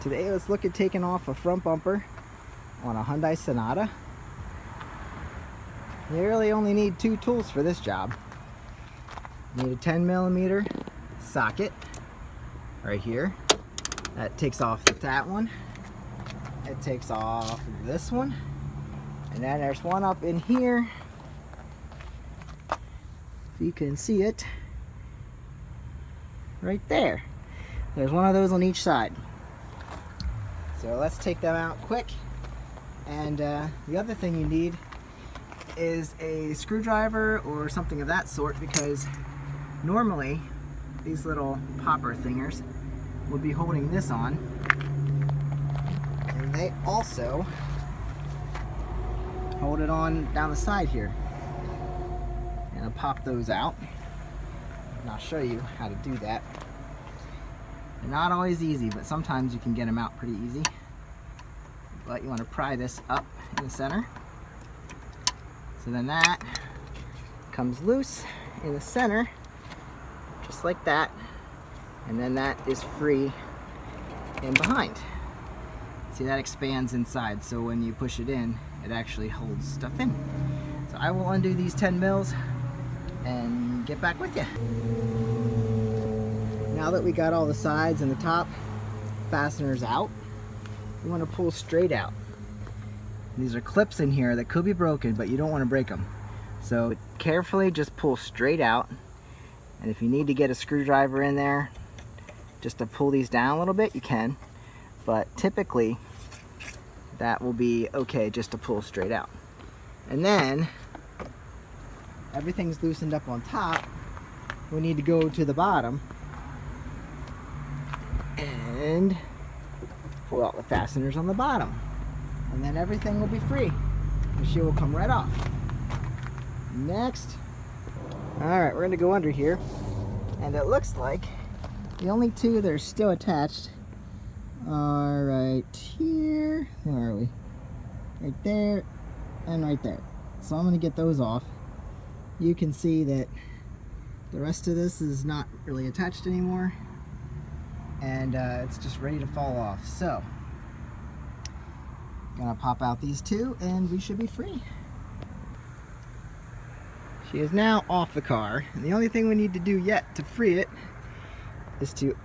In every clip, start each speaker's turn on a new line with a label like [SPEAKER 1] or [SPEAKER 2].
[SPEAKER 1] Today let's look at taking off a front bumper on a Hyundai Sonata. You really only need two tools for this job. You need a 10mm socket right here. That takes off that one. It takes off this one. And then there's one up in here. If you can see it. Right there. There's one of those on each side. So let's take them out quick. And the other thing you need is a screwdriver or something of that sort, because normally these little popper thingers will be holding this on, and they also hold it on down the side here. And I'll pop those out and I'll show you how to do that. They're not always easy, but sometimes you can get them out pretty easy. But you want to pry this up in the center. So then that comes loose in the center, just like that. And then that is free in behind. See, that expands inside, so when you push it in, it actually holds stuff in. So I will undo these 10 mils and get back with you. Now that we got all the sides and the top fasteners out, you want to pull straight out. These are clips in here that could be broken, but you don't want to break them. So carefully just pull straight out. And if you need to get a screwdriver in there just to pull these down a little bit, you can. But typically that will be okay just to pull straight out. And then everything's loosened up on top. We need to go to the bottom and pull out the fasteners on the bottom. And then everything will be free. The shoe will come right off. Next. Alright, we're going to go under here. And it looks like the only two that are still attached are right here. Where are we? Right there and right there. So I'm going to get those off. You can see that the rest of this is not really attached anymore. And it's just ready to fall off. So gonna pop out these two and we should be free. She is now off the car, and the only thing we need to do yet to free it is to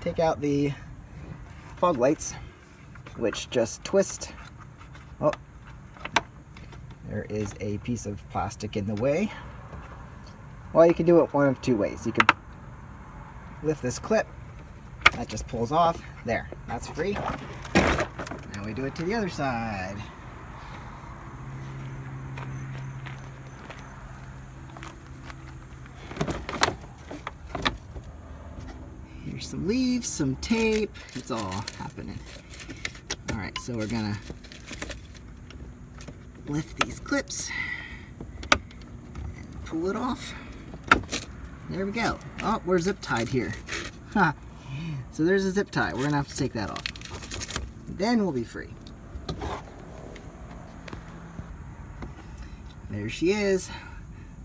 [SPEAKER 1] take out the fog lights, which just twist. Oh, there is a piece of plastic in the way. Well, you can do it one of two ways. You could lift this clip, that just pulls off. There, that's free. Now we do it to the other side. Here's some leaves, some tape. It's all happening. Alright, so we're gonna lift these clips and pull it off. There we go. Oh, we're zip tied here. Ha! So there's a zip tie. We're gonna have to take that off. Then we'll be free. There she is.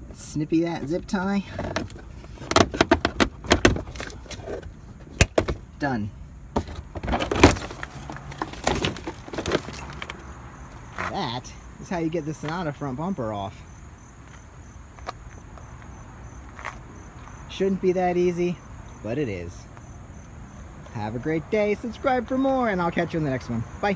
[SPEAKER 1] Let's snippy that zip tie. Done. That is how you get the Sonata front bumper off. Shouldn't be that easy, but it is. Have a great day, subscribe for more, and I'll catch you in the next one. Bye.